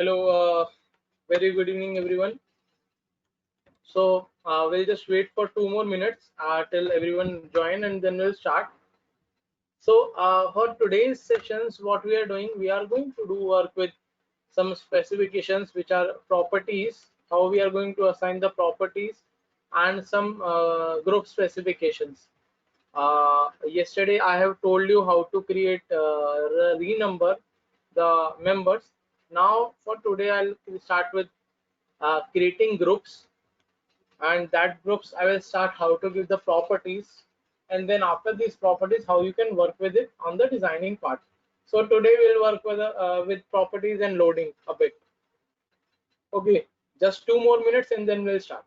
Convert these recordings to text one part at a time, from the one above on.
Hello, very good evening, everyone. We'll just wait for 2 more minutes till everyone join, and then we'll start. For today's sessions, what we are doing, we are going to do work with some specifications, which are properties, how we are going to assign the properties, and some group specifications. Yesterday, I have told you how to create renumber the members. Now, for today, I'll start with creating groups, and that groups I will start how to give the properties, and then after these properties how you can work with it on the designing part. So today we'll work with properties and loading a bit. Okay, just 2 more minutes and then we'll start.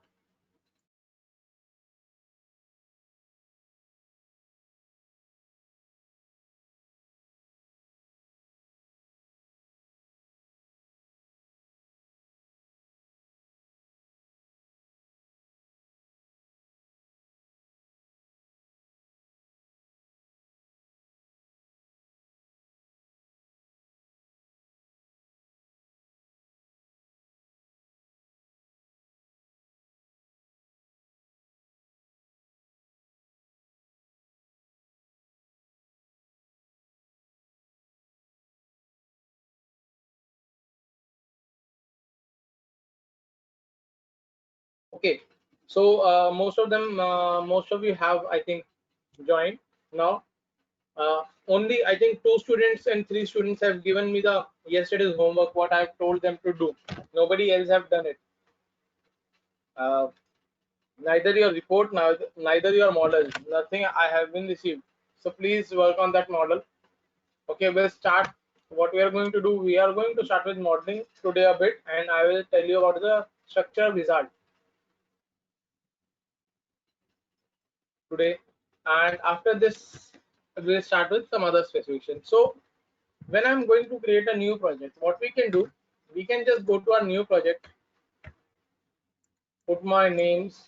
Okay, so most of you have, I think, joined now. Only I think 2 students and 3 students have given me the yesterday's homework, what I've told them to do. Nobody else have done it. Uh, Neither your report, neither your model, nothing I have been received. So please work on that model. Okay, we'll start. What we are going to do, we are going to start with modeling today a bit, and I will tell you about the structure wizard today. And after this, we'll start with some other specifications. So when I'm going to create a new project, what we can do, we can just go to our new project, put my names,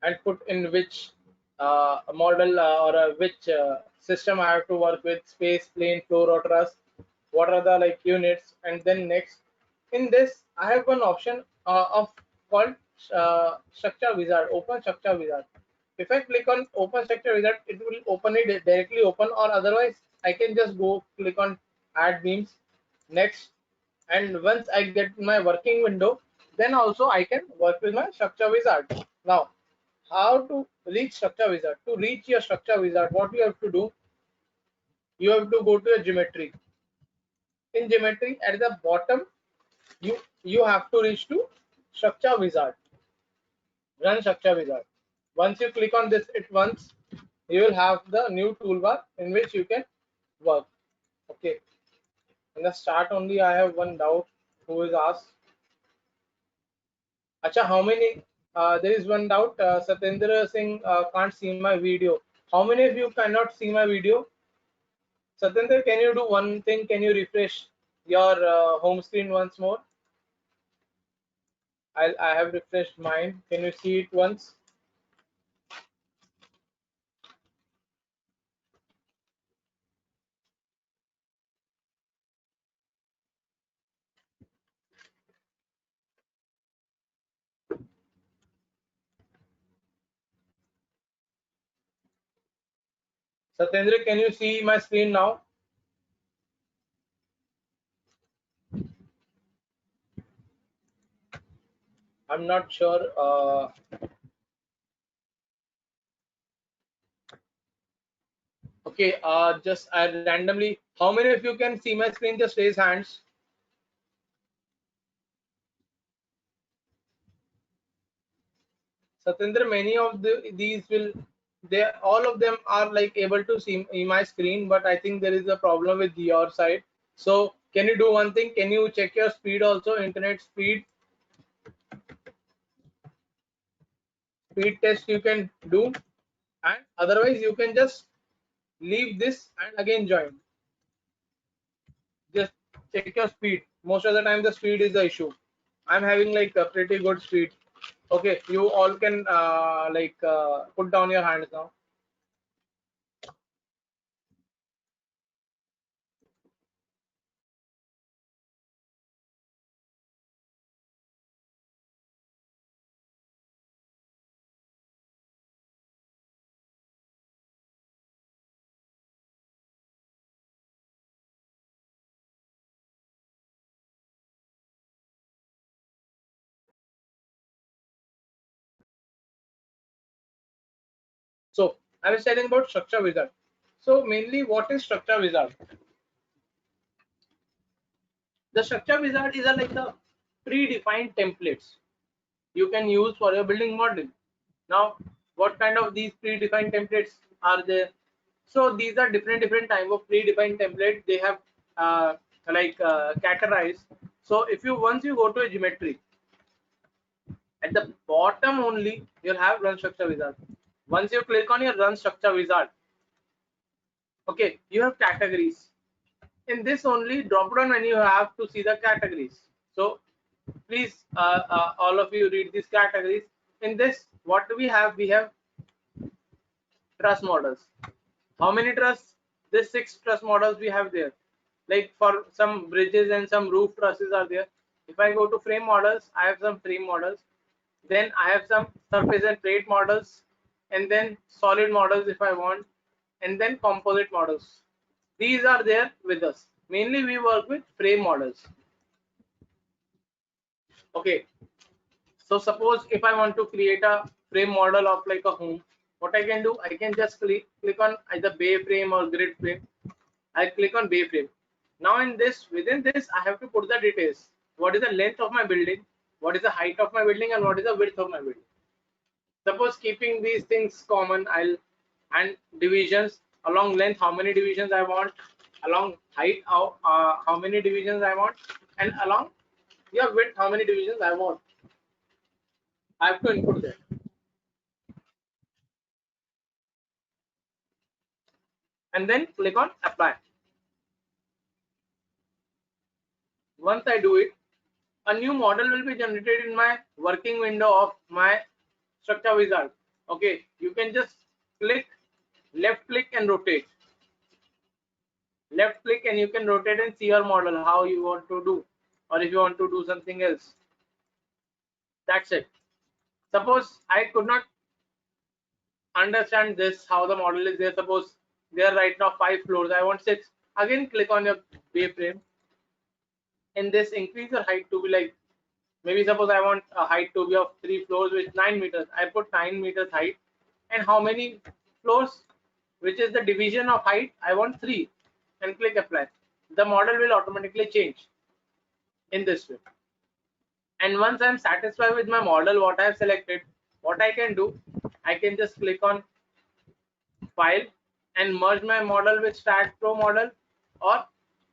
and put in which model or which system I have to work with, space, plane, floor, or truss, what are the like units, and then next. In this, I have one option of called structure wizard, open structure wizard. If I click on open structure wizard, it will open it directly open, or otherwise I can just go click on add beams, next, and once I get my working window, then also I can work with my structure wizard. Now, how to reach structure wizard? To reach your structure wizard, what you have to do, you have to go to your geometry. In geometry, at the bottom, you have to reach to structure wizard, run structure wizard. Once you click on this at once, you will have the new toolbar in which you can work. Okay, in the start only I have one doubt. Who is asked, acha, how many, there is one doubt, Satyendra Singh can't see my video. How many of you cannot see my video? Satyendra, can you do one thing? Can you refresh your home screen once more? I have refreshed mine. Can you see it once? Satyendra, can you see my screen now? I'm not sure. Okay, just I randomly. How many of you can see my screen? Just raise hands. Satyendra, many of these will, they all of them are like able to see my screen, but I think there is a problem with your side. So can you do one thing? Can you check your speed also, internet speed test you can do, and otherwise you can just leave this and again join. Just check your speed. Most of the time the speed is the issue. I'm having like a pretty good speed. Okay, you all can put down your hands now. So I was telling about structure wizard. So mainly, what is structure wizard? The structure wizard is like a predefined templates you can use for your building model. Now, what kind of these predefined templates are there? So these are different type of predefined templates. They have categorized. So if you once you go to a geometry, at the bottom only you'll have run structure wizard. Once you click on your run structure wizard, okay, you have categories. In this only drop down menu, you have to see the categories. So please, all of you read these categories. In this, what do we have? We have truss models. How many truss? This 6 truss models we have there. Like for some bridges and some roof trusses are there. If I go to frame models, I have some frame models. Then I have some surface and plate models, and then solid models if I want, and then composite models. These are there with us. Mainly we work with frame models. Okay, so suppose if I want to create a frame model of like a home, what I can do, I can just click on either bay frame or grid frame. I click on bay frame. Now in this, within this, I have to put the details. What is the length of my building? What is the height of my building? And what is the width of my building? Suppose keeping these things common, and divisions along length, how many divisions I want, along height, how many divisions I want, and along width, how many divisions I want. I have to input that. And then click on apply. Once I do it, a new model will be generated in my working window of my structure wizard. Okay, you can just click, left click and rotate. Left click and you can rotate and see your model how you want to do, or if you want to do something else. That's it. Suppose I could not understand this how the model is there. Suppose there are right now 5 floors. I want 6. Again, click on your bay frame. In this, increase your height to be like, maybe suppose I want a height to be of 3 floors with 9 meters. I put 9 meters height, and how many floors, which is the division of height, I want 3, and click apply. The model will automatically change in this way. And once I'm satisfied with my model, what I've selected, what I can do, I can just click on file and merge my model with StatPro model, or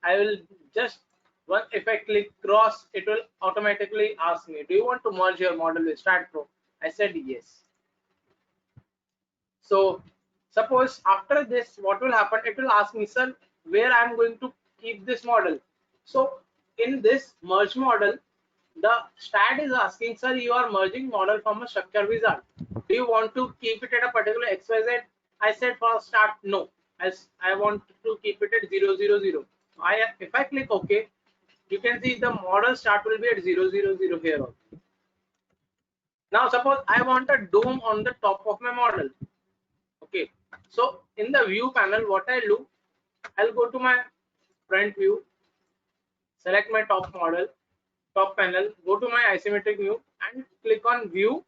I will just if I click cross, it will automatically ask me, do you want to merge your model with StatPro? I said yes. So suppose after this, what will happen? It will ask me, sir, where I'm going to keep this model. So in this merge model, the stat is asking, sir, you are merging model from a structure wizard. Do you want to keep it at a particular XYZ? I said for start, no. As I want to keep it at 000. If I click OK, you can see the model start will be at 000 here also. Now suppose I want a dome on the top of my model. Okay, so in the view panel, what I'll do, I'll go to my front view, select my top model, top panel, go to my isometric view and click on view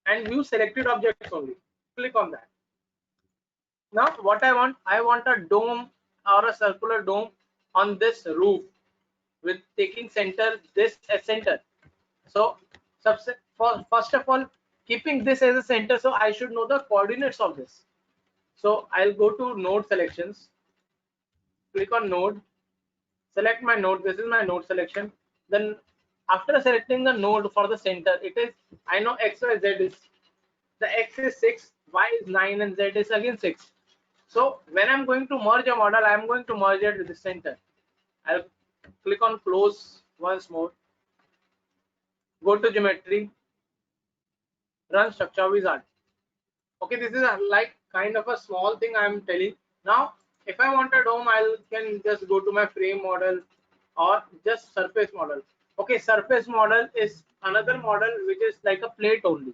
and view selected objects only. Click on that. Now what I want a dome or a circular dome on this roof with taking center this as center. So first of all, keeping this as a center, so I should know the coordinates of this. So I'll go to node selections, click on node, select my node. This is my node selection. Then after selecting the node for the center, it is, I know x, y, z is, the x is 6, y is 9, and z is again 6. So when I'm going to merge a model, I'm going to merge it with the center. I'll click on close once more. go to geometry, run structure wizard. Okay, this is like kind of a small thing I am telling. Now if I want a dome, I can just go to my frame model or just surface model. Okay, surface model is another model which is like a plate only.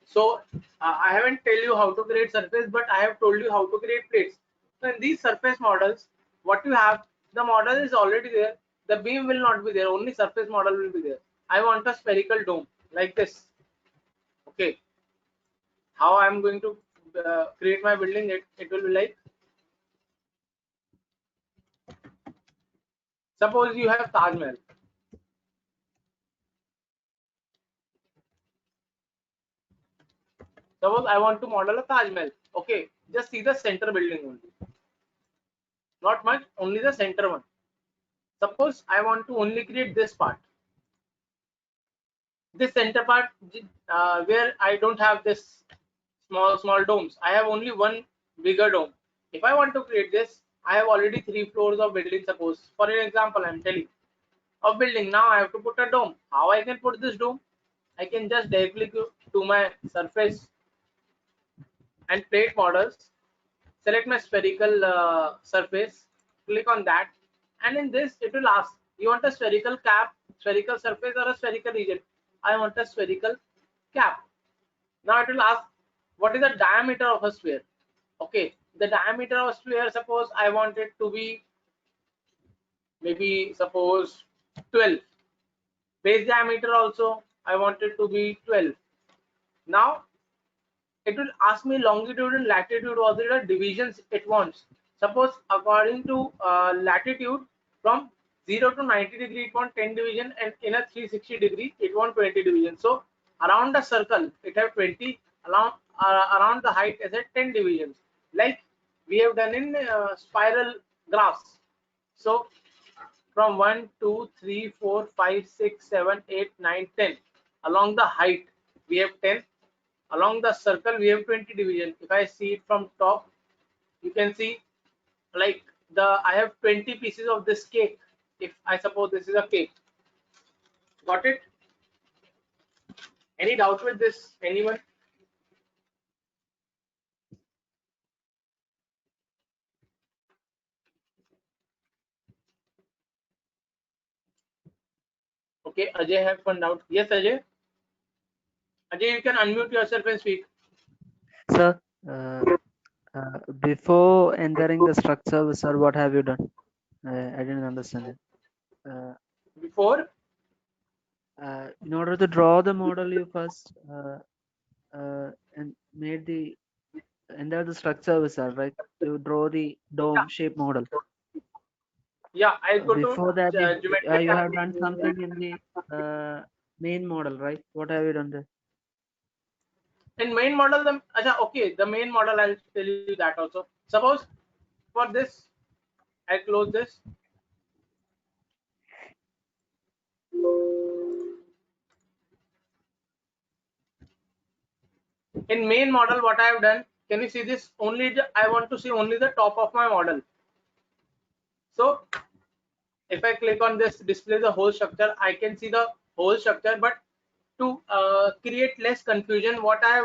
So I haven't tell you how to create surface, but I have told you how to create plates. So in these surface models, what you have, the model is already there. The beam will not be there. Only surface model will be there. I want a spherical dome like this. Okay, how I am going to create my building? It will be like, suppose you have Taj Mahal. Suppose I want to model a Taj Mahal. Okay, just see the center building only. Not much, only the center one. Suppose I want to only create this part. This center part where I don't have this small domes. I have only one bigger dome. If I want to create this, I have already 3 floors of building. Suppose, for an example, I'm telling of building. Now I have to put a dome. How I can put this dome? I can just directly go to my surface and plate models, select my spherical surface, click on that, and in this it will ask, you want a spherical cap, spherical surface, or a spherical region? I want a spherical cap. Now it will ask, what is the diameter of a sphere? Okay, the diameter of a sphere, suppose I want it to be maybe suppose 12. Base diameter also I want it to be 12. Now it will ask me longitude and latitude, was it a divisions it wants. Suppose according to latitude, from 0 to 90 degree it wants 10 division, and in a 360 degree it wants 20 division. So around the circle it have 20, around the height is at 10 divisions, like we have done in spiral graphs. So from 1 2 3 4 5 6 7 8 9 10, along the height we have 10, along the circle we have 20 division. If I see it from top, you can see like I have 20 pieces of this cake. If I suppose this is a cake, got it? Any doubt with this, anyone? Okay, Ajay have one doubt. Yes, Ajay. Ajay, you can unmute yourself and speak. Sir, before entering the structure, sir, what have you done? I didn't understand it. Before, In order to draw the model, you first and made the enter the structure wizard, right? You draw the yeah, dome shape model. yeah, I go to Before that, geometric you have done application. something in the main model, right? What have you done there? In main model, okay, the main model, I'll tell you that also. Suppose for this, I close this. In main model, what I have done, can you see this? Only I want to see only the top of my model. So if I click on this display the whole structure, I can see the whole structure. But to create less confusion, what I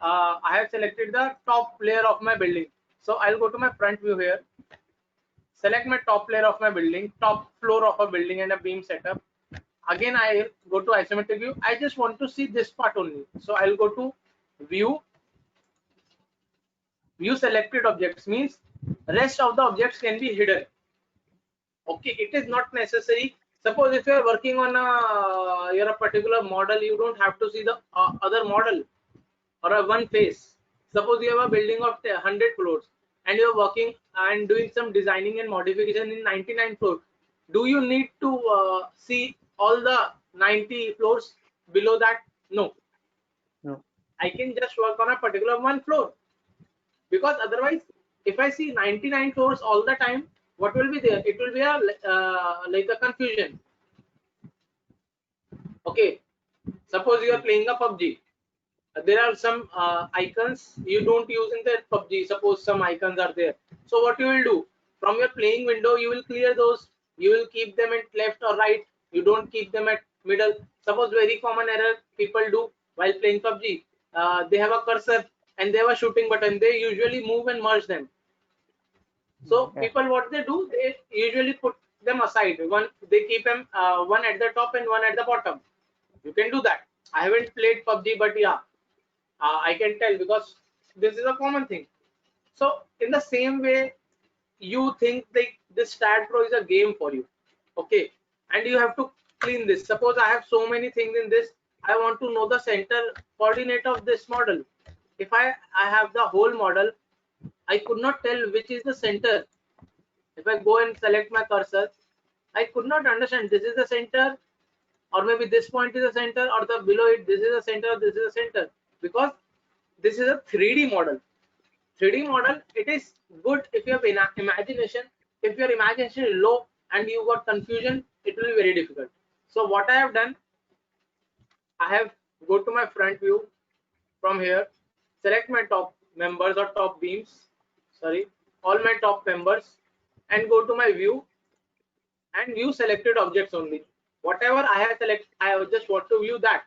have selected the top layer of my building. So I'll go to my front view here, select my top layer of my building, top floor of a building and a beam setup. Again, I go to isometric view. I just want to see this part only. So I'll go to view, view selected objects, means rest of the objects can be hidden. Okay, it is not necessary. Suppose if you are working on a particular model, you don't have to see the other model or a one face. Suppose you have a building of 100 floors and you are working and doing some designing and modification in 99 floors. Do you need to see all the 90 floors below that? No, No. I can just work on a particular one floor, because otherwise if I see 99 floors all the time, what will be there? It will be a like a confusion. Okay, suppose you are playing a PUBG. There are some icons you don't use in the PUBG. Suppose some icons are there. So what you will do, from your playing window, you will clear those. You will keep them at left or right. You don't keep them at middle. Suppose very common error people do while playing PUBG. They have a cursor and they have a shooting button. They usually move and merge them. So Yeah. people, what they do, they usually put them aside. One, they keep them one at the top and one at the bottom. You can do that. I haven't played PUBG, but yeah, I can tell because this is a common thing. So in the same way, you think like this Stat Pro is a game for you, okay? And you have to clean this. Suppose I have so many things in this. I want to know the center coordinate of this model. If I have the whole model, I could not tell which is the center. If I go and select my cursor, I could not understand this is the center, or maybe this point is the center, or the below it this is the center, this is the center, because this is a 3D model. 3D model, it is good if you have imagination. If your imagination is low and you got confusion, it will be very difficult. So what I have done, I have go to my front view from here, select my top members or top beams, sorry, all my top members, and go to my view and view selected objects only. Whatever I have selected, I just want to view that.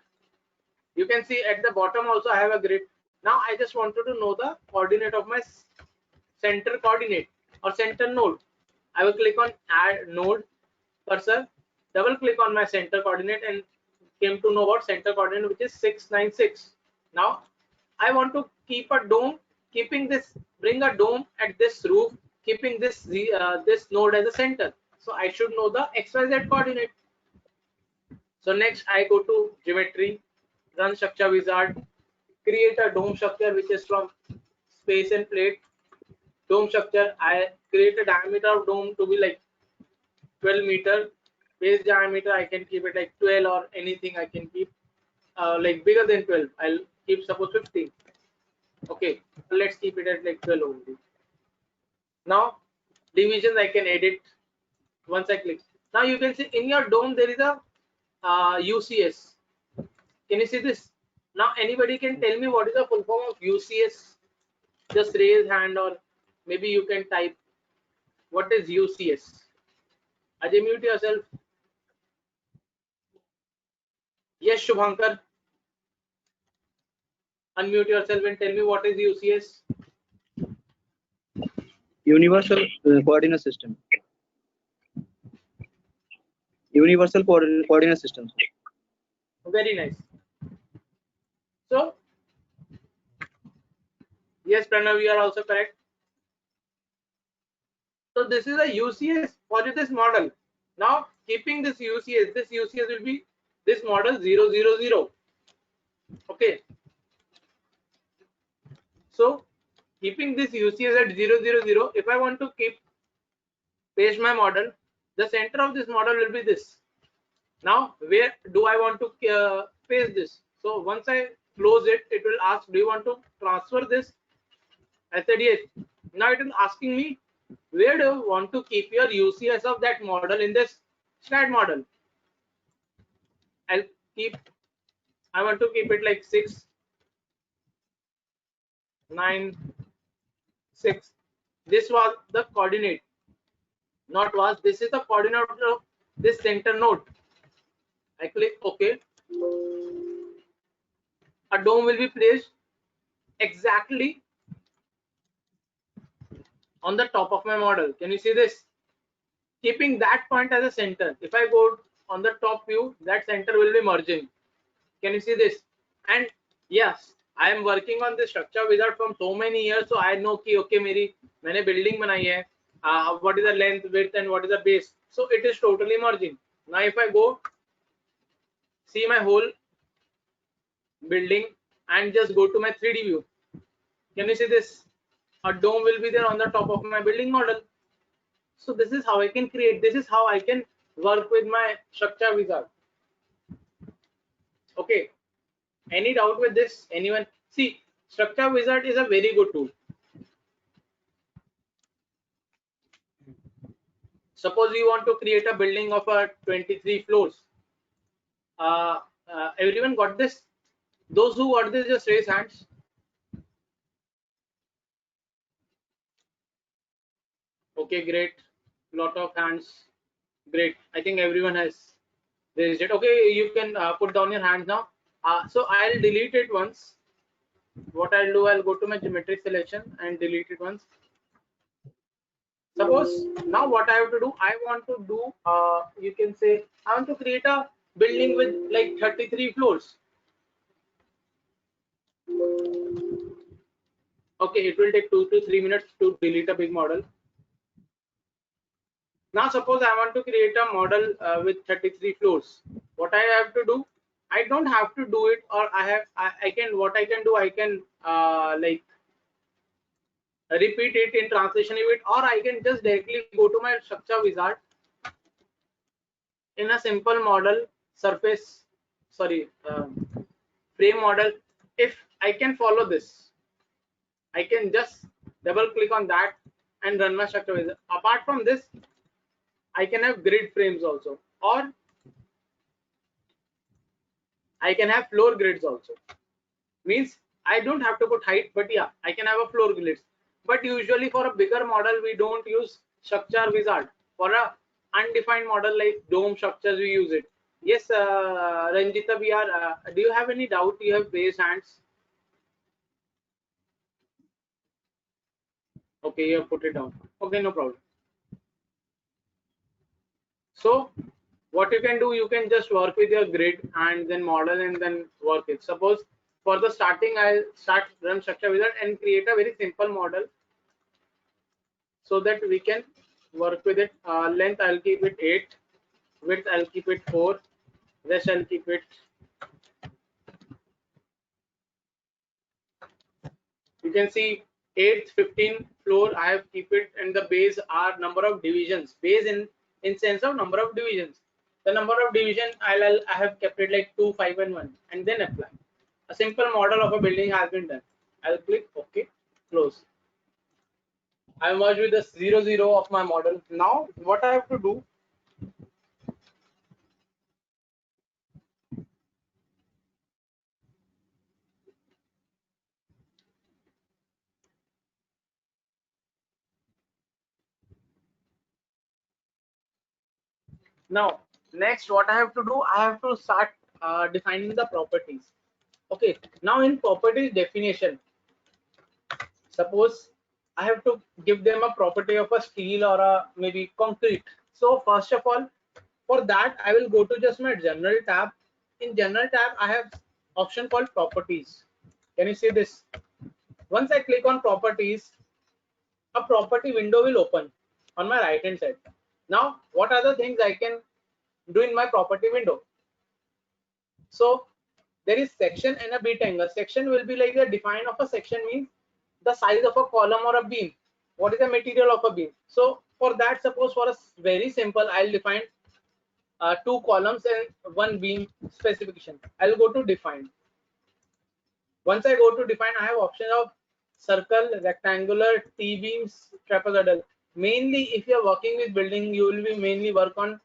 You can see at the bottom also I have a grid. Now I just wanted to know the coordinate of my center coordinate or center node. I will click on add node cursor, double click on my center coordinate and came to know about center coordinate, which is 696. Now I want to keep a dome, keeping this, bring a dome at this roof, keeping this node as a center. So I should know the XYZ coordinate. So next I go to geometry, run structure wizard, create a dome structure which is from space and plate. Dome structure, I create a diameter of dome to be like 12 meter. Base diameter I can keep it like 12 or anything I can keep like bigger than 12. I'll keep suppose 15. Okay, let's keep it at like 12 only. Now divisions I can edit once I click. Now you can see in your dome there is a UCS. Can you see this? Now anybody can tell me what is the full form of UCS? Just raise hand, or maybe you can type what is UCS. Ajay, mute yourself. Yes, Shubhankar, unmute yourself and tell me what is UCS. Universal coordinate system. Universal coordinate system. Very nice. So yes, Pranav, you are also correct. So this is a UCS for this model. Now keeping this UCS will be this model 000. Okay. So keeping this UCS at 000, if I want to keep paste my model, the center of this model will be this. Now where do I want to paste this? So once I close it, it will ask, do you want to transfer this? I said yes. Now it is asking me, where do you want to keep your UCS of that model in this STAT model? I'll keep, I want to keep it like 6, 9, 6. This was the coordinate, not was. This is the coordinate of this center node. I click OK. A dome will be placed exactly on the top of my model. Can you see this? Keeping that point as a center. If I go on the top view, that center will be merging. Can you see this? And yes, I am working on this structure wizard from so many years, so I know कि okay मैंने building बनाई है. What is the length, width, and what is the base? So it is totally merging. Now if I go see my whole building and just go to my 3D view, can you see this? A dome will be there on the top of my building model. So this is how I can create. This is how I can work with my structure wizard. Okay. Any doubt with this? Anyone? See, structure wizard is a very good tool. Suppose you want to create a building of 23 floors. Everyone got this? Those who got this, just raise hands. Okay, great. Lot of hands. Great. I think everyone has. raised it. Okay, you can put down your hands now. So I'll delete it once. What I'll do, I'll go to my geometry selection and delete it once. Suppose now what I have to do, I want to do, you can say, I want to create a building with like 33 floors. Okay, it will take 2 to 3 minutes to delete a big model. Now suppose I want to create a model with 33 floors. What I have to do, I don't have to do it, or I can, what I can do, I can like repeat it in translation event, or I can just directly go to my structure wizard in a simple model surface, sorry, frame model. If I can follow this, I can just double click on that and run my structure wizard. Apart from this, I can have grid frames also, or I can have floor grids also. Means I don't have to put height, but yeah, I can have a floor grids. But usually for a bigger model, we don't use structure wizard. For a undefined model like dome structures, we use it. Yes, Ranjita, we are. Do you have any doubt? You have raised hands. Okay, you have put it down. Okay, no problem. So what you can do, you can just work with your grid and then model and then work it. Suppose for the starting, I'll start run structure wizard and create a very simple model so that we can work with it. Length I'll keep it 8, width I'll keep it 4, rest I'll keep it. You can see 8th, 15th floor I have keep it, and the base are number of divisions. Base in sense of number of divisions. The number of division I have kept it like 2, 5, and 1, and then apply. A simple model of a building has been done. I'll click OK, close. I merge with the 0, 0 of my model. Now what I have to do, now next what I have to do, I have to start defining the properties. Okay, now in properties definition, suppose I have to give them a property of a steel or a maybe concrete. So first of all, for that I will go to just my general tab. In general tab I have option called properties. Can you see this? Once I click on properties, a property window will open on my right hand side. Now what are the things I can do in my property window? So there is section and a bit angle. Section will be like the define of a section means the size of a column or a beam. What is the material of a beam? So for that, suppose for a very simple, I'll define 2 columns and 1 beam specification. I'll go to define. Once I go to define, I have option of circle, rectangular, T-beams, trapezoidal. Mainly, if you are working with building, you will be mainly work on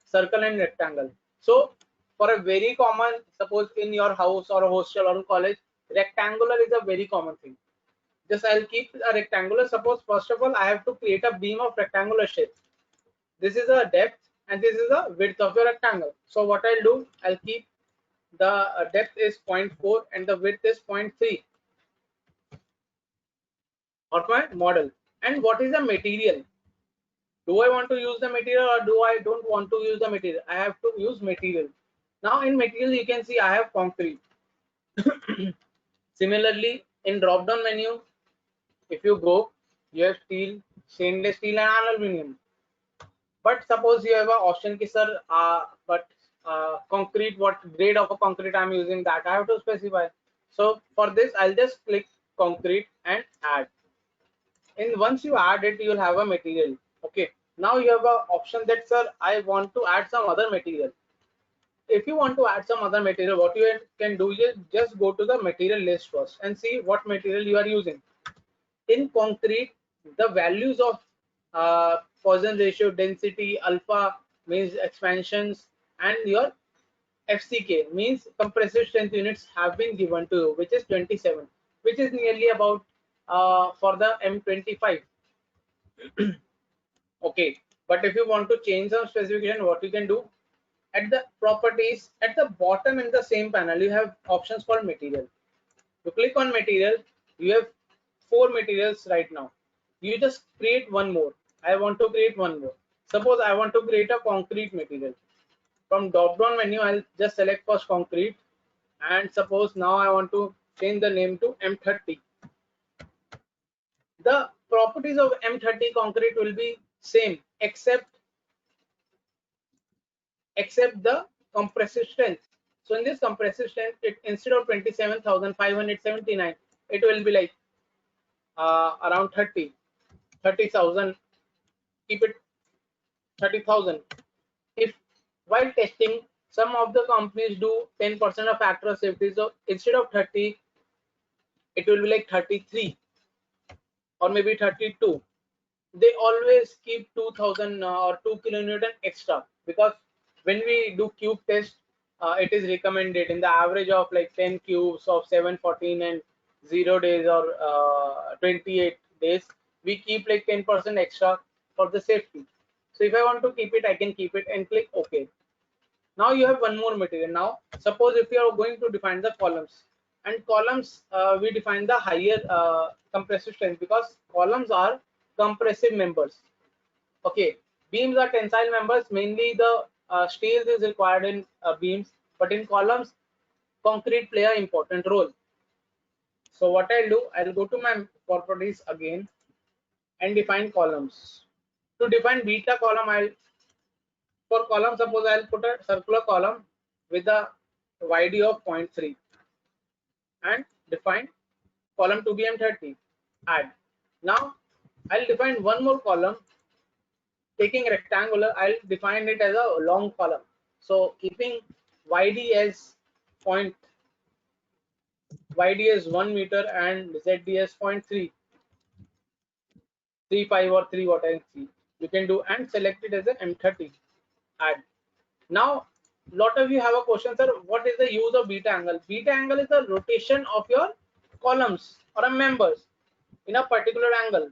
circle and rectangle. So for a very common, suppose in your house or a hostel or a college, rectangular is a very common thing. Just I'll keep a rectangular. Suppose first of all I have to create a beam of rectangular shape. This is a depth and this is the width of the rectangle. So what I'll do, I'll keep the depth is 0.4 and the width is 0.3 of my model. And what is the material? Do I want to use the material or do I don't want to use the material? I have to use material. Now in material you can see I have concrete. Similarly in drop down menu, if you go, you have steel, stainless steel and aluminum. But suppose you have a option ki sir, but concrete, what grade of a concrete I'm using, that I have to specify. So for this I'll just click concrete and add. And once you add it, you'll have a material. Okay, now you have a option that sir I want to add some other material. If you want to add some other material, what you can do is just go to the material list first and see what material you are using. In concrete, the values of Poisson ratio, density, alpha means expansions, and your FCK means compressive strength units have been given to you, which is 27, which is nearly about for the M25. Okay, but if you want to change some specification, what you can do? At the properties, at the bottom in the same panel, you have options called material. You click on material, you have 4 materials right now. You just create one more. I want to create one more. Suppose I want to create a concrete material. From drop down menu, I'll just select first concrete, and suppose now I want to change the name to M30. The properties of M30 concrete will be same except the compressive strength. So in this compressive strength, it instead of 27,579, it will be like around 30,000. Keep it 30,000. If while testing, some of the companies do 10% of factor of safety, so instead of 30, it will be like 33 or maybe 32. They always keep 2000 or 2 kilonewton extra, because when we do cube test, it is recommended in the average of like 10 cubes of 714 and 0 days or 28 days, we keep like 10% extra for the safety. So if I want to keep it, I can keep it and click OK. Now you have one more material. Now suppose if you are going to define the columns, and columns we define the higher compressive strength, because columns are compressive members. Okay, beams are tensile members. Mainly the steel is required in beams, but in columns, concrete play an important role. So what I'll do, I'll go to my properties again and define columns. To define beta column, I'll for column, suppose I'll put a circular column with a YD of 0.3 and define column to be M30. Add. Now I'll define one more column. Taking rectangular, I'll define it as a long column. So keeping YD as point YD as 1 meter and ZD as 0.335 or 3 what I see. You can do and select it as an M30. Add. Now, lot of you have a question, sir, what is the use of beta angle? Beta angle is the rotation of your columns or members in a particular angle.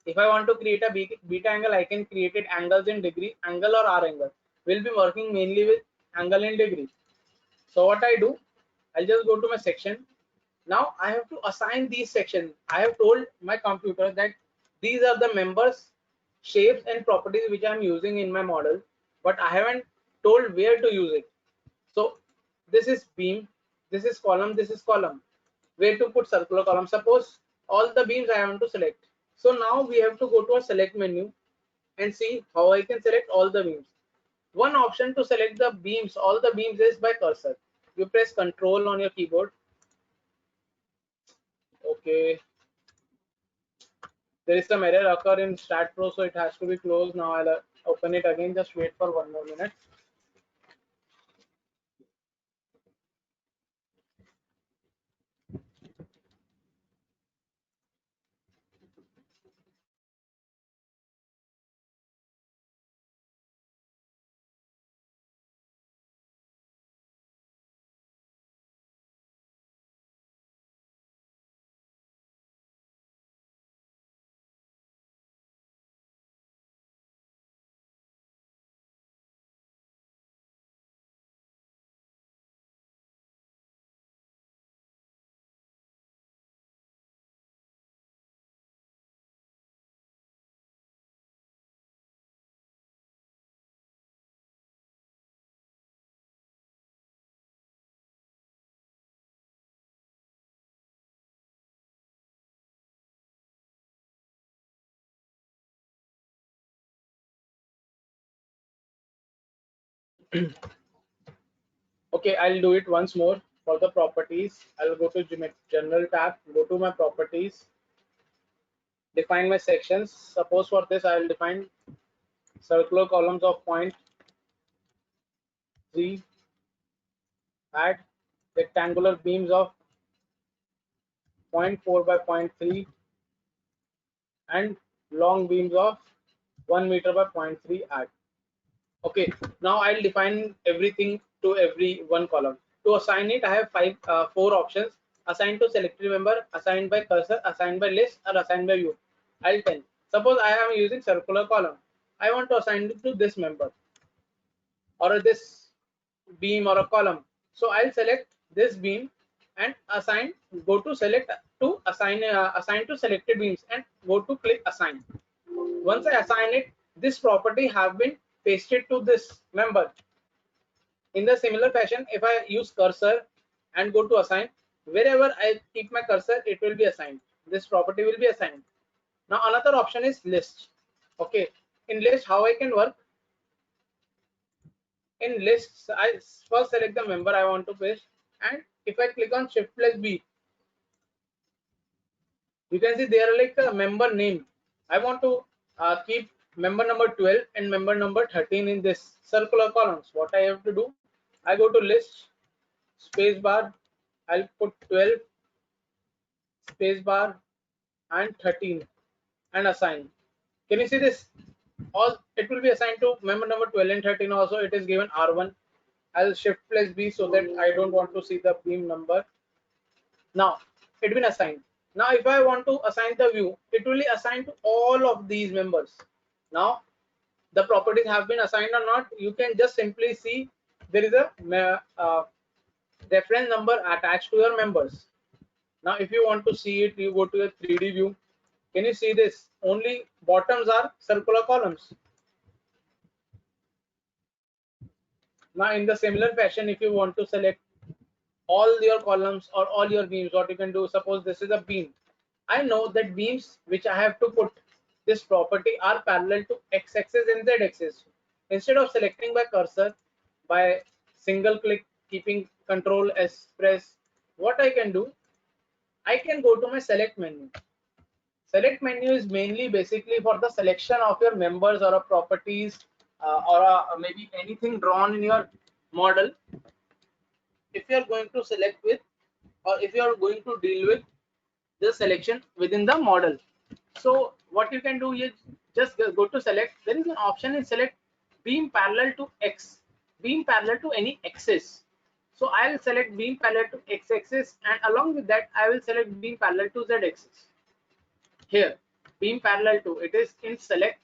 If I want to create a beta angle, I can create it angles in degree, angle or R angle. We'll be working mainly with angle in degree. So what I do, I'll just go to my section. Now I have to assign these sections. I have told my computer that these are the members, shapes and properties which I'm using in my model, but I haven't told where to use it. So this is beam, this is column, this is column. Where to put circular column? Suppose all the beams I want to select. So now we have to go to a select menu and see how I can select all the beams. One option to select the beams, all the beams, is by cursor. You press Control on your keyboard. Okay. There is some error occur in Start Pro, so it has to be closed. Now I'll open it again. Just wait for 1 more minute. Okay, I'll do it once more. For the properties, I'll go to General tab, go to my properties, define my sections. Suppose for this, I'll define circular columns of 0.3, add rectangular beams of 0.4 by 0.3, and long beams of 1 meter by 0.3, add. Okay, now I'll define everything to every one column. To assign it, I have four options: assigned to selected member, assigned by cursor, assigned by list, or assigned by view. I'll tell. Suppose I am using circular column. I want to assign it to this member. or this beam or a column. So I'll select this beam and assign, go to select to assign to selected beams and go to click assign. Once I assign it, this property have been pasted to this member. In the similar fashion, if I use cursor and go to assign, wherever I keep my cursor, it will be assigned. This property will be assigned. Now another option is list. Okay, in list, how I can work? In lists, I first select the member I want to paste, and if I click on Shift plus B, you can see there are like a member name. I want to keep member number 12 and member number 13 in this circular columns. What I have to do, I go to list, space bar, I'll put 12, space bar, and 13 and assign. Can you see this? All it will be assigned to member number 12 and 13 also. It is given R1. I'll shift plus B so that I don't want to see the beam number. Now it been assigned. Now if I want to assign the view, it will be assigned to all of these members. Now the properties have been assigned or not, you can just simply see there is a reference number attached to your members. Now if you want to see it, you go to a 3D view. Can you see this? Only bottoms are circular columns. Now in the similar fashion, if you want to select all your columns or all your beams, what you can do, suppose this is a beam. I know that beams which I have to put this property are parallel to x-axis and z-axis. Instead of selecting by cursor, by single click, keeping Control S press, what I can do, I can go to my select menu. Select menu is mainly basically for the selection of your members or a properties maybe anything drawn in your model. If you are going to select with, or if you are going to deal with the selection within the model, so what you can do is just go to select. There is an option in select beam parallel to x, beam parallel to any axis. So I'll select beam parallel to x-axis, and along with that I will select beam parallel to z-axis. Here beam parallel to, it is in select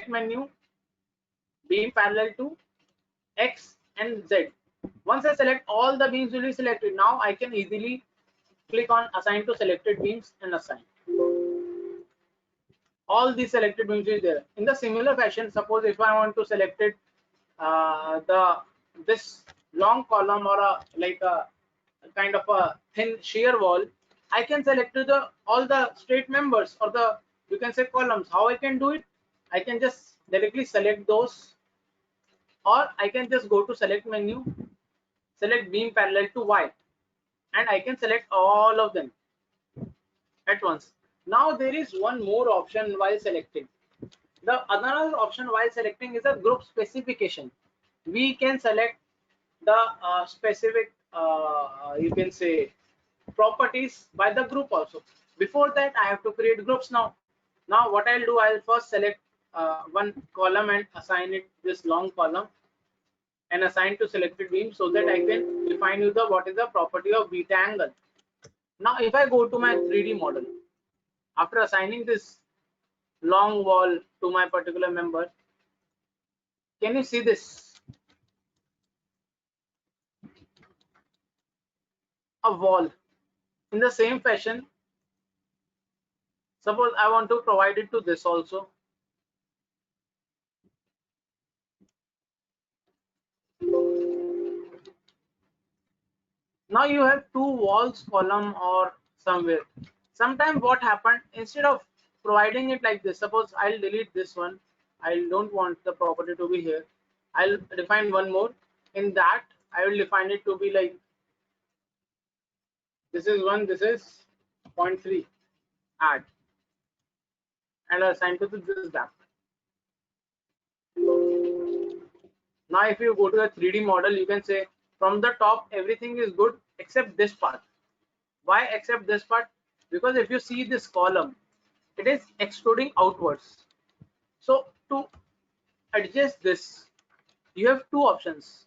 menu, beam parallel to x and z. Once I select, all the beams will be selected. Now I can easily click on assign to selected beams and assign. All these selected beams is there. In the similar fashion, suppose if I want to select it, this long column or a kind of a thin shear wall, I can select to the all the straight members or the, you can say, columns. How I can do it? I can just directly select those, or I can just go to select menu, select beam parallel to Y, and I can select all of them at once. Now there is one more option while selecting. The another option while selecting is a group specification. We can select the specific you can say properties by the group also. Before that I have to create groups. Now what I'll do, I'll first select one column and assign it this long column and assign to selected beam, so that I can define you the what is the property of beta angle. Now if I go to my 3D model, after assigning this long wall to my particular member, can you see this? A wall. In the same fashion, suppose I want to provide it to this also. Now you have two walls column or somewhere. Sometimes what happened, instead of providing it like this, suppose I'll delete this one, I don't want the property to be here, I'll define one more. In that I will define it to be like this is one, this is 0.3, add, and assign to this depth. Now if you go to a 3D model, you can say from the top everything is good except this part. Why except this part? Because if you see this column, it is extruding outwards. So to adjust this, you have two options.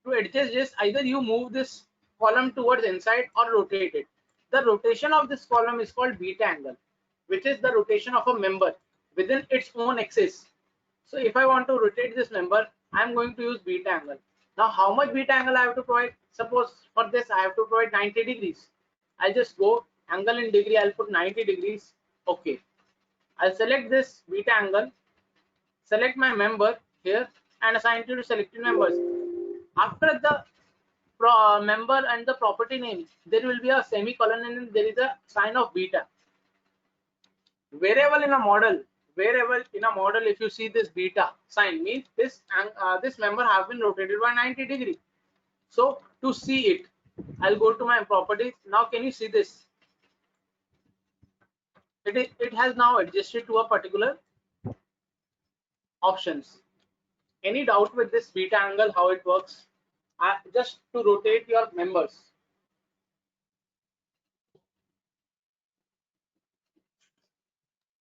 To adjust this, either you move this column towards inside or rotate it. The rotation of this column is called beta angle, which is the rotation of a member within its own axis. So if I want to rotate this member, I'm going to use beta angle. Now, how much beta angle I have to provide? Suppose for this I have to provide 90 degrees. I'll just go angle in degree. I'll put 90 degrees. Okay. I'll select this beta angle, select my member here, and assign it to selected members. After the member and the property name, there will be a semicolon and there is a sign of beta. Wherever in a model, if you see this beta sign, means this member have been rotated by 90 degree. So to see it, I'll go to my properties. Now can you see this? It has now adjusted to a particular options. Any doubt with this beta angle, how it works? Just to rotate your members.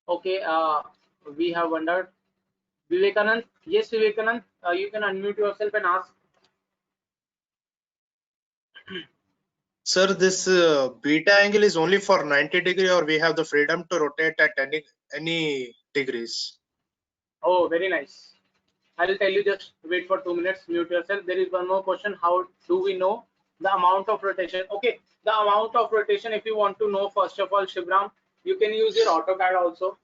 Okay, we have wondered. Vivekanand, yes, Vivekanand, you can unmute yourself and ask. Sir, this beta angle is only for 90 degree, or we have the freedom to rotate at any degrees? Oh, very nice. I will tell you, just wait for 2 minutes, mute yourself. There is one more question. How do we know the amount of rotation? Okay, the amount of rotation, if you want to know, first of all, Shivram, you can use your AutoCAD also.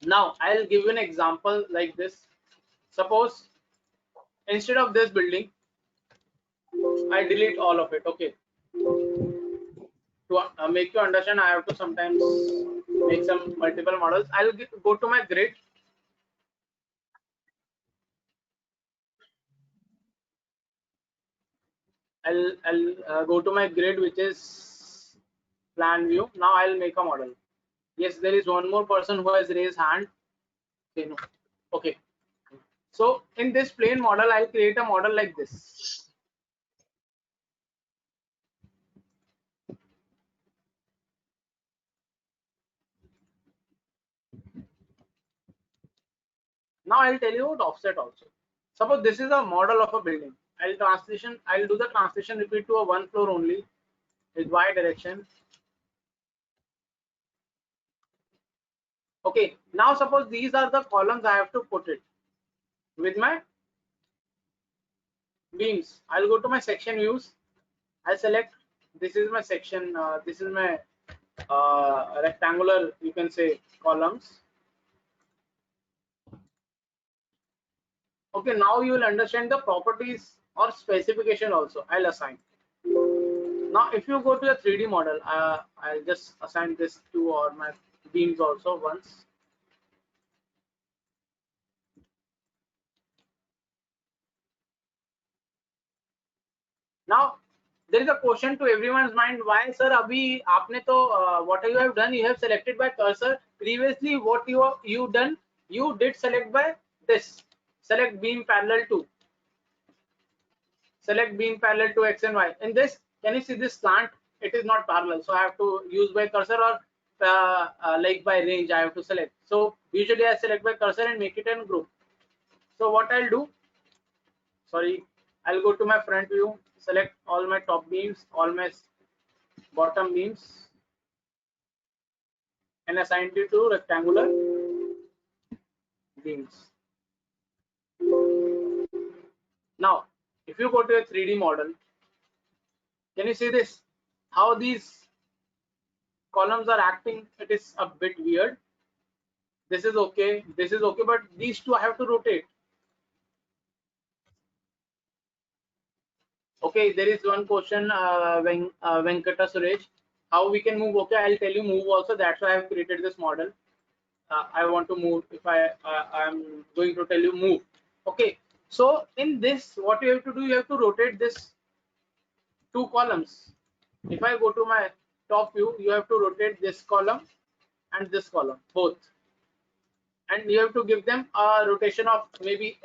Now, I'll give you an example like this. Suppose instead of this building, I delete all of it. Okay. To make you understand, I have to sometimes make some multiple models. I'll go to my grid. I'll go to my grid, which is plan view. Now I'll make a model. Yes, there is one more person who has raised hand. Okay, no. Okay. So in this plane model, I'll create a model like this. Now I'll tell you about offset also. Suppose this is a model of a building. I'll do the translation repeat to a one floor only with y direction. Okay, now suppose these are the columns I have to put it with my beams. I'll go to my section views. I'll select, this is my section, this is my rectangular, you can say, columns. Okay, now you will understand the properties or specification also. I'll assign. Now if you go to a 3D model, I'll just assign this to all my beams also once. Now there is a question to everyone's mind, why sir abhi aapne to what you have done, you have selected by cursor. Previously what you done, you did select by this, select beam parallel to, select beam parallel to x and y. In this, can you see this slant? It is not parallel, so I have to use by cursor, or like by range I have to select. So usually I select by cursor and make it in group. So what I'll do, sorry, I'll go to my front view, select all my top beams, all my bottom beams, and assign it to rectangular beams. Now if you go to a 3D model, can you see this, how these columns are acting? It is a bit weird. This is okay, but these two I have to rotate. Okay, there is one question, Venkata Suresh, how we can move? Okay, I'll tell you move also. That's why I have created this model. I want to move. If I'm going to tell you move. Okay, so in this, what you have to do, you have to rotate this two columns. If I go to my top view, you have to rotate this column and this column both, and you have to give them a rotation of maybe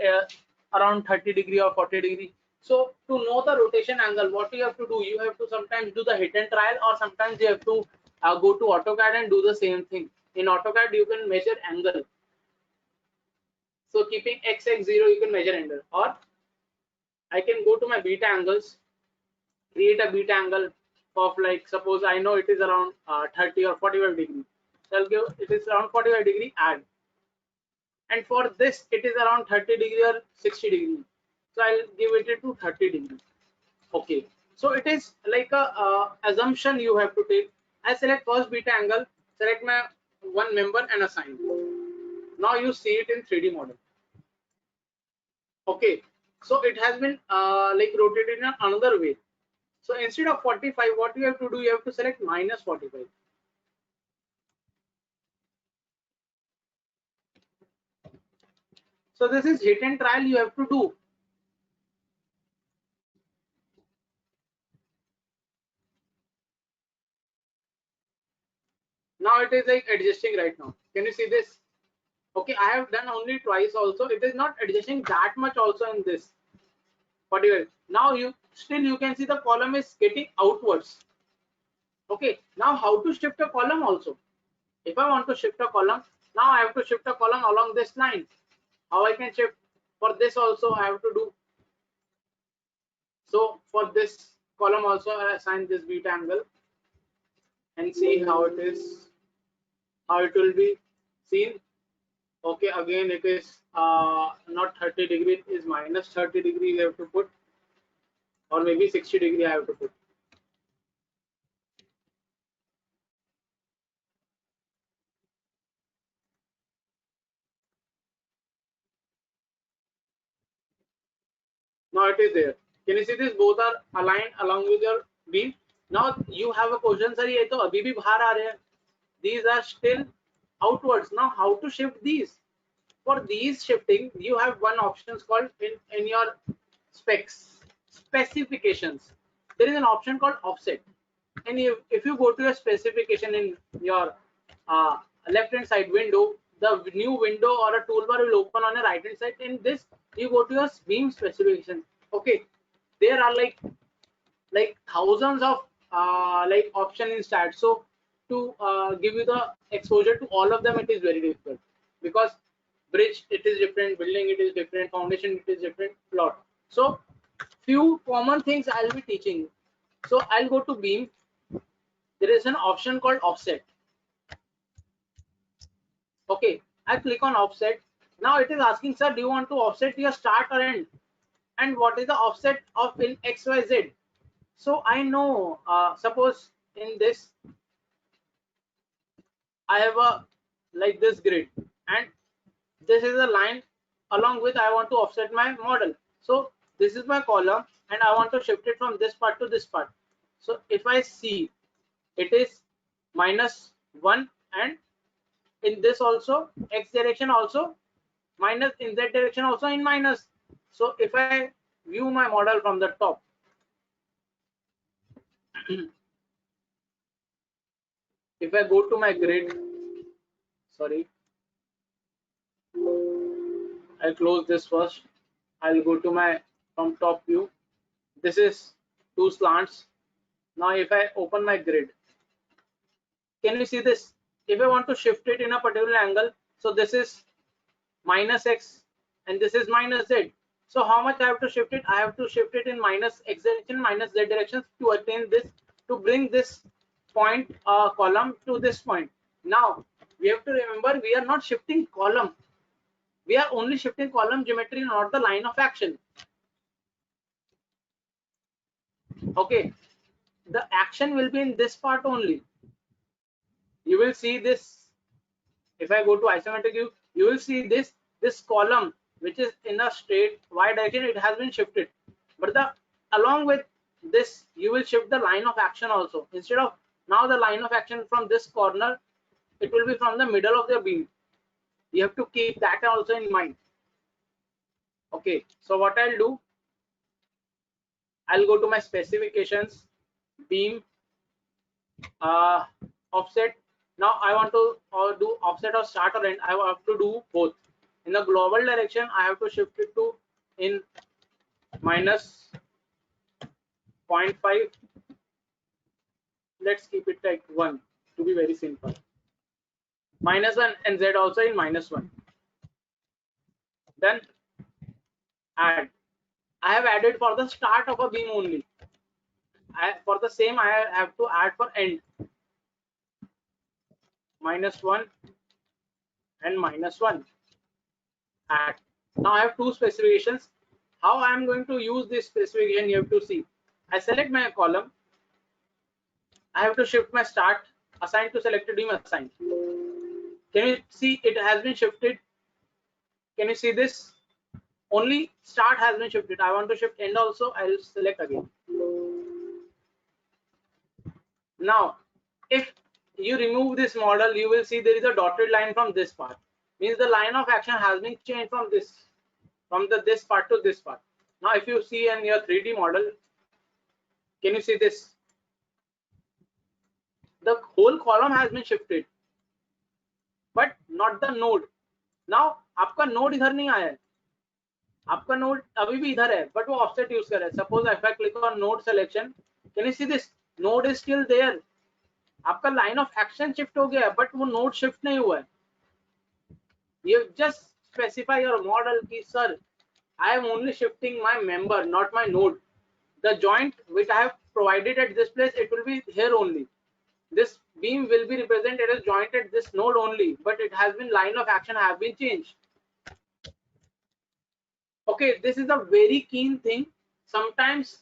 around 30 degree or 40 degree. So to know the rotation angle, what you have to do, you have to sometimes do the hit and trial, or sometimes you have to go to AutoCAD and do the same thing. In AutoCAD you can measure angle, so keeping x0 you can measure angle, or I can go to my beta angles, create a beta angle of, like, suppose I know it is around 30 or 45 degree, so I'll give it is around 45 degree, add. and for this it is around 30 degree or 60 degree. So I'll give it to 30 degree. Okay, so it is like a assumption you have to take. I select first beta angle, select my one member and assign. Now you see it in 3D model. Okay, so it has been like rotated in another way. So instead of 45, what you have to do, you have to select minus 45. So this is hit and trial you have to do. Now it is like adjusting right now. Can you see this? Okay, I have done only twice also. It is not adjusting that much also in this. Whatever. Now you can see the column is getting outwards. Okay, now how to shift a column also? If I want to shift a column, now I have to shift a column along this line. How I can shift? For this also I have to do. So for this column also I assign this beta angle and see how it is, how it will be seen. Okay, again it is not 30 degree, it is minus 30 degree you have to put, or maybe 60 degree I have to put. Now it is there. Can you see this? Both are aligned along with your beam. Now you have a question, sir, ये तो अभी भी बाहर आ रहे हैं. These are still outwards. Now how to shift these? For these shifting, you have one option called in your specifications. There is an option called offset. And if you go to your specification in your left hand side window, the new window or a toolbar will open on the right hand side. In this, you go to your beam specification. Okay, there are like thousands of like option in STAT. So to give you the exposure to all of them, it is very difficult, because bridge it is different, building it is different, foundation it is different, plot. So few common things I'll be teaching. So I'll go to beam. There is an option called offset. Okay, I click on offset. Now it is asking, sir, do you want to offset your start or end? And what is the offset of in XYZ? So I know, suppose in this, I have a like this grid, and this is a line along with I want to offset my model. So this is my column and I want to shift it from this part to this part. So if I see, it is -1, and in this also X direction also minus, in Z direction also in minus. So if I view my model from the top, if I go to my grid, sorry, I'll close this first. I'll go to my from top view. This is two slants. Now if I open my grid, can you see this? If I want to shift it in a particular angle, so this is -X and this is -Z. So how much I have to shift it? I have to shift it in -X direction, -Z direction to attain this, to bring this point column to this point. Now we have to remember, we are not shifting column. We are only shifting column geometry, not the line of action. Okay, the action will be in this part only. You will see this. If I go to isometric view, you will see this column which is in a straight y direction, it has been shifted, but the along with this you will shift the line of action also. Instead of now the line of action from this corner, it will be from the middle of the beam. You have to keep that also in mind. Okay, so what I'll do, I'll go to my specifications, beam, offset. Now I want to do offset or start or end. I have to do both. In the global direction, I have to shift it to in -0.5. Let's keep it like 1 to be very simple. -1, and Z also in -1. Then add. I have added for the start of a beam only. For the same, I have to add for end. -1 and -1. at. Now I have two specifications. How I am going to use this specification, you have to see. I select my column. I have to shift my start, assigned to selected beam assigned. Can you see it has been shifted? Can you see this? Only start has been shifted. I want to shift end also. I will select again. Now, if you remove this model, you will see there is a dotted line from this part. Means the line of action has been changed from this part to this part. Now, if you see in your 3D model, can you see this? The whole column has been shifted, but not the node. Now, आपका node इधर नहीं आया है. आपका node अभी भी इधर है, but वो offset use कर रहा है. Suppose if I click on node selection, can you see this? Node is still there. आपका line of action shift हो गया है, but वो node shift नहीं हुआ है. You just specify your model कि sir, I am only shifting my member, not my node. The joint which I have provided at this place, it will be here only. This beam will be represented as joint at this node only, but it has been line of action have been changed. Okay, this is a very keen thing. Sometimes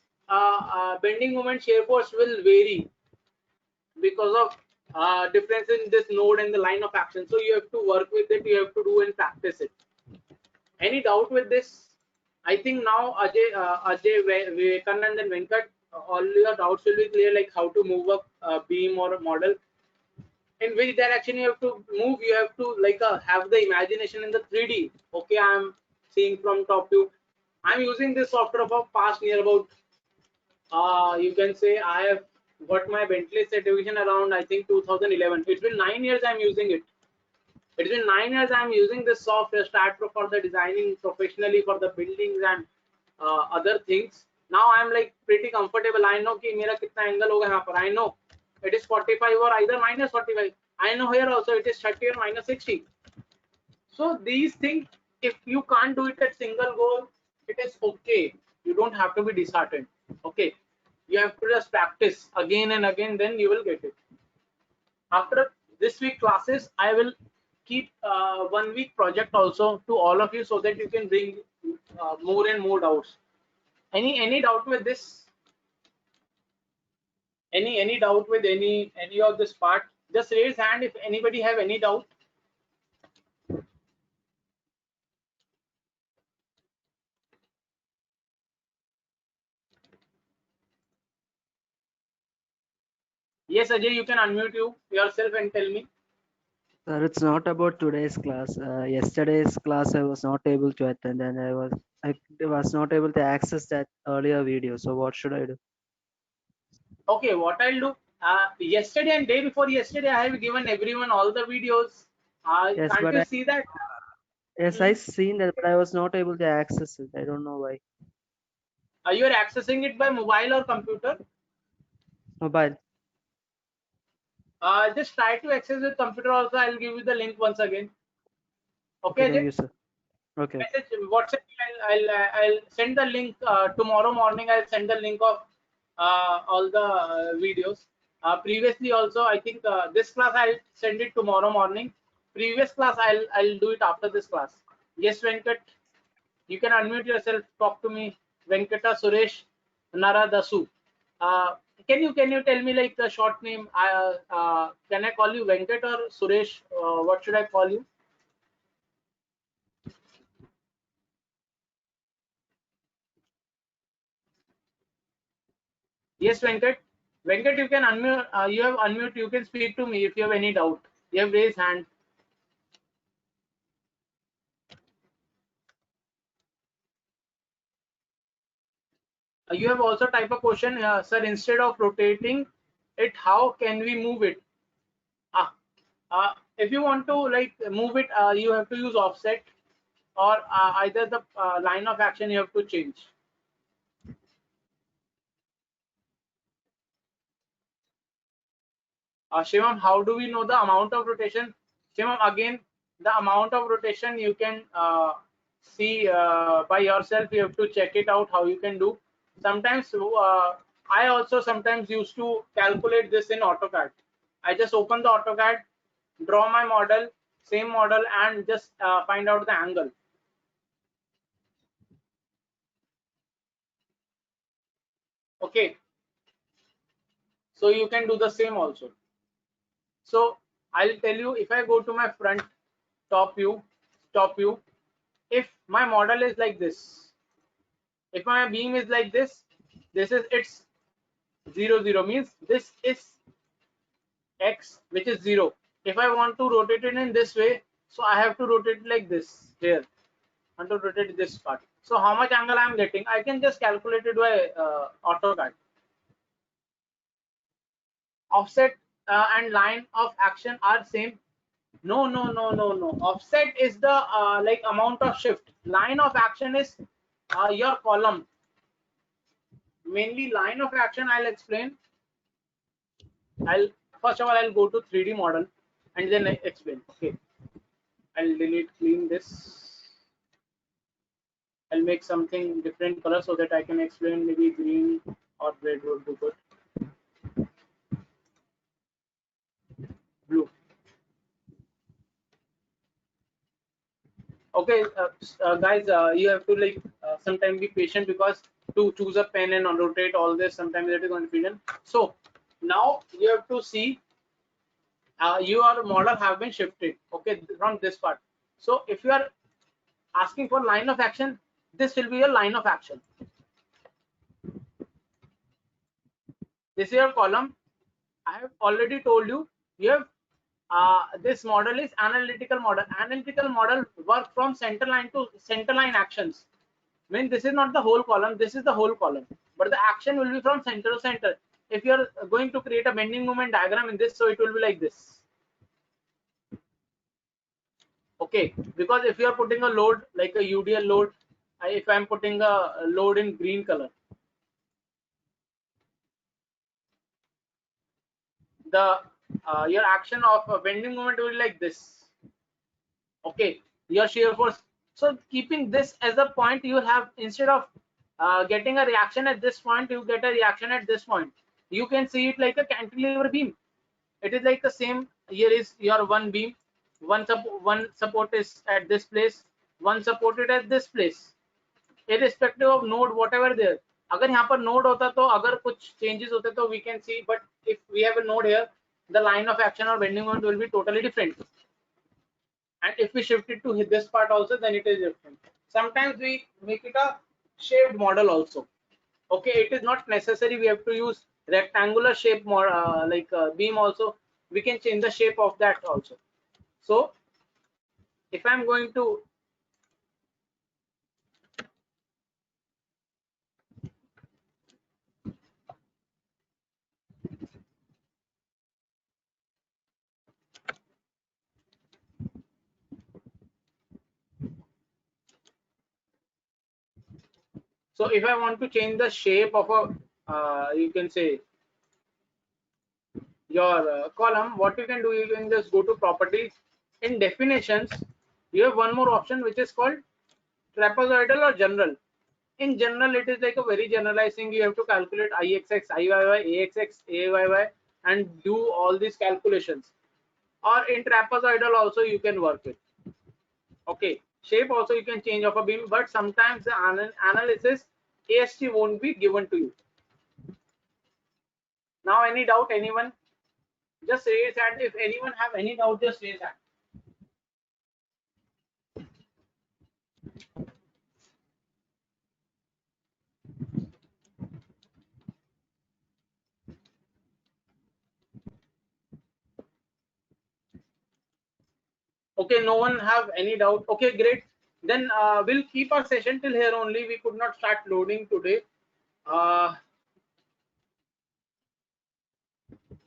bending moment shear force will vary because of difference in this node and the line of action. So you have to work with it. You have to do and practice it. Any doubt with this? I think now Ajay, Vivekanand and Venkat, all your doubts will be clear, like how to move up a beam or a model. In which direction you have to move, you have to like have the imagination in the 3D. Okay, I'm seeing from top view. I'm using this software for past near about, you can say I have got my Bentley certification around, I think 2011. It's been 9 years I'm using it. It's been 9 years I'm using this software StatPro for the designing professionally for the buildings and other things. Now I'm like pretty comfortable. I know कि मेरा कितना angle होगा यहाँ पर. I know it is 45 or either minus 45. I know here also it is 30 or minus 60. So these things, if you can't do it at single go, it is okay. You don't have to be disheartened. Okay, you have to just practice again and again, then you will get it. After this week classes, I will keep 1 week project also to all of you so that you can bring more and more doubts. Any doubt with this? Any doubt with any of this part? Just raise hand if anybody have any doubt. Yes, Ajay, you can unmute yourself and tell me. Sir, it's not about today's class. Yesterday's class I was not able to attend, and I was not able to access that earlier video. So what should I do? Okay, what I'll do, yesterday and day before yesterday, I have given everyone all the videos. Yes, Can't but you see that? Yes, I seen that, but I was not able to access it. I don't know why. You are accessing it by mobile or computer? Mobile. Just try to access with computer also. I'll give you the link once again. Okay, Thank Ajay? you, sir. Okay. Message WhatsApp. I'll send the link tomorrow morning. I'll send the link of all the videos. Previously also, I think this class I'll send it tomorrow morning. Previous class I'll do it after this class. Yes, Venkat, you can unmute yourself. Talk to me, Venkata Suresh Naradasu. Can you tell me like the short name? Can I call you Venkat or Suresh? What should I call you? Yes, Venkat. Venkat, you can unmute. You have unmute. You can speak to me if you have any doubt. You have raised hand. You have also typed a question, sir. Instead of rotating it, how can we move it? If you want to like move it, you have to use offset, or either the line of action you have to change. Shivam, how do we know the amount of rotation? Shivam, again, the amount of rotation you can see by yourself. You have to check it out how you can do. Sometimes I also sometimes used to calculate this in AutoCAD. I just open the AutoCAD, draw my model, same model, and just find out the angle. Okay, so you can do the same also. So I'll tell you, if I go to my front top view, if my model is like this, if my beam is like this is its 0 0, means this is x, which is 0. If I want to rotate it in this way, so I have to rotate it like this here, and to rotate this part. So how much angle I am getting, I can just calculate it by AutoCAD. Offset and line of action are same. No, no, no, no, no. Offset is the like amount of shift. Line of action is your column. Mainly line of action, I'll explain. I'll first of all I'll go to 3D model and then I explain. Okay, I'll clean this. I'll make something different color so that I can explain. Maybe green or red would be good. Blue. Okay, guys, you have to like sometimes be patient, because to choose a pen and rotate all this, sometimes it is confusion. So now you have to see your model have been shifted, okay, from this part. So if you are asking for line of action, this will be a line of action. This is your column. I have already told you, you have this model is analytical model. Analytical model work from center line to center line actions. I mean, this is not the whole column, this is the whole column, but the action will be from center to center. If you are going to create a bending moment diagram in this, so it will be like this. Okay, because if you are putting a load like a UDL load, if I am putting a load in green color, the your action of a bending moment will be like this. Okay, your shear force. So keeping this as a point, you have, instead of getting a reaction at this point, you get a reaction at this point. You can see it like a cantilever beam. It is like the same. Here is your one beam, one support is at this place, one supported at this place, irrespective of node whatever there. अगर यहाँ पर node होता तो अगर कुछ changes होते तो we can see, but if we have a node here, the line of action or bending moment will be totally different. And if we shift it to this part also, then it is different. Sometimes we make it a shaped model also. Okay, it is not necessary we have to use rectangular shape like beam also. We can change the shape of that also. So if I'm going to so if I want to change the shape of a you can say your column, what you can do, you can just go to properties. In definitions, you have one more option which is called trapezoidal or general. In general, it is like a very generalized thing. You have to calculate IXX, IYY, AXX, AYY, and do all these calculations. Or in trapezoidal also you can work with. Okay, shape also you can change of a beam, but sometimes the analysis AST won't be given to you. Now, any doubt, anyone? Just raise hand. If anyone have any doubt, just raise hand. Okay, no one have any doubt. Okay, great. Then we'll keep our session till here only. We could not start loading today.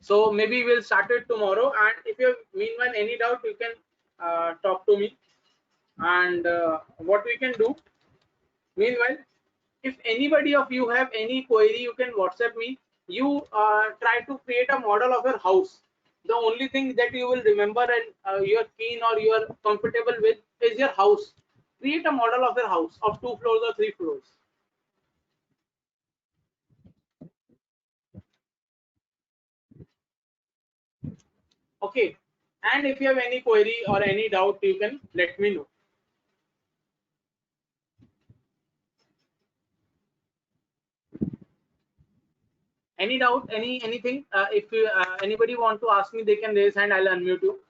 So maybe we'll start it tomorrow. And if you have meanwhile any doubt, you can talk to me. And what we can do meanwhile, if anybody of you have any query, you can WhatsApp me. You try to create a model of your house. The only thing that you will remember and you're keen or you're comfortable with is your house. Create a model of your house of 2 floors or 3 floors. Okay. And if you have any query or any doubt, you can let me know. Any doubt, anything? If you, anybody want to ask me, they can raise hand. I'll unmute you.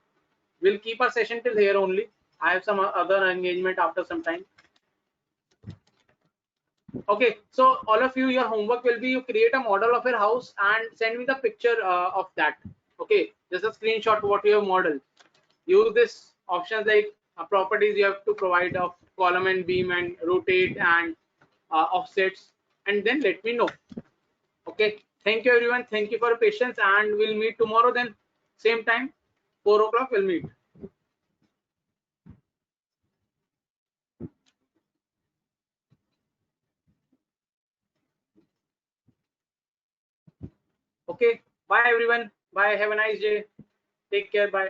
We'll keep our session till here only. I have some other engagement after some time. Okay, so all of you, your homework will be you create a model of your house and send me the picture of that. Okay, just a screenshot what you have modeled. Use this options like properties you have to provide of column and beam and rotate and offsets, and then let me know. Okay, thank you everyone. Thank you for your patience, and we'll meet tomorrow then. Same time, 4 o'clock we'll meet. Okay, bye everyone. Bye. Have a nice day. Take care. Bye.